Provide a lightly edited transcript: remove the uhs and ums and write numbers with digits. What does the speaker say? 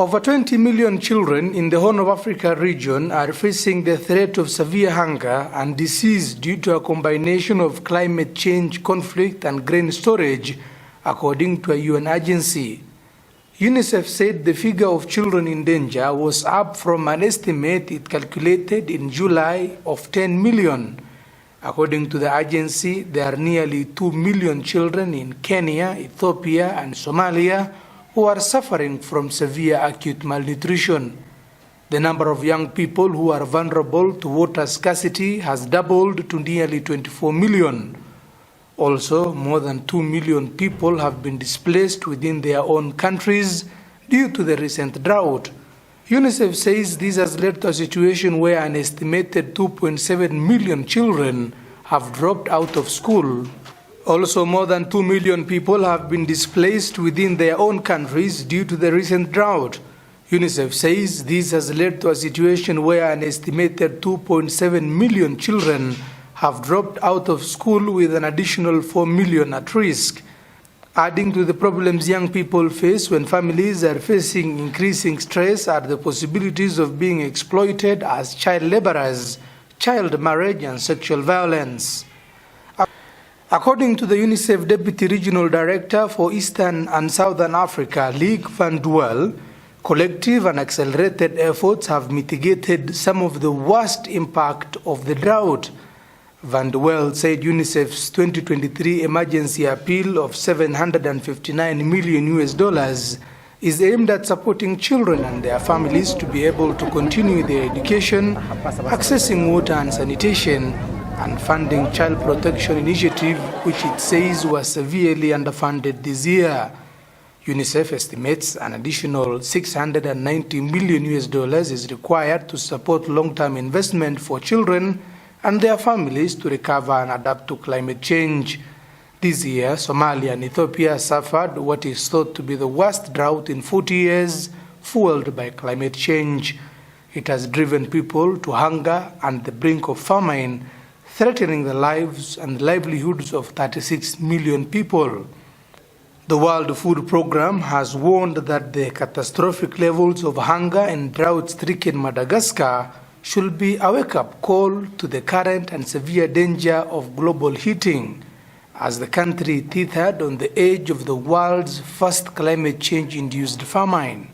Over 20 million children in the Horn of Africa region are facing the threat of severe hunger and disease due to a combination of climate change, conflict, and grain storage, according to a UN agency. UNICEF said the figure of children in danger was up from an estimate it calculated in July of 10 million. According to the agency, there are nearly 2 million children in Kenya, Ethiopia, and Somalia who are suffering from severe acute malnutrition. The number of young people who are vulnerable to water scarcity has doubled to nearly 24 million. Also, more than 2 million people have been displaced within their own countries due to the recent drought. UNICEF says this has led to a situation where an estimated 2.7 million children have dropped out of school. Also, more than 2 million people have been displaced within their own countries due to the recent drought. UNICEF says this has led to a situation where an estimated 2.7 million children have dropped out of school, with an additional 4 million at risk. Adding to the problems young people face when families are facing increasing stress are the possibilities of being exploited as child laborers, child marriage, and sexual violence. According to the UNICEF Deputy Regional Director for Eastern and Southern Africa, Luc van Duel, collective and accelerated efforts have mitigated some of the worst impact of the drought. Van Duel said UNICEF's 2023 emergency appeal of $759 million is aimed at supporting children and their families to be able to continue their education, accessing water and sanitation, and funding child protection initiative, which it says was severely underfunded this year. UNICEF estimates an additional $690 million is required to support long-term investment for children and their families to recover and adapt to climate change. This year, Somalia and Ethiopia suffered what is thought to be the worst drought in 40 years, fueled by climate change. It has driven people to hunger and the brink of famine, threatening the lives and livelihoods of 36 million people. The World Food Programme has warned that the catastrophic levels of hunger in drought-stricken Madagascar should be a wake-up call to the current and severe danger of global heating, as the country teetered on the edge of the world's first climate change-induced famine.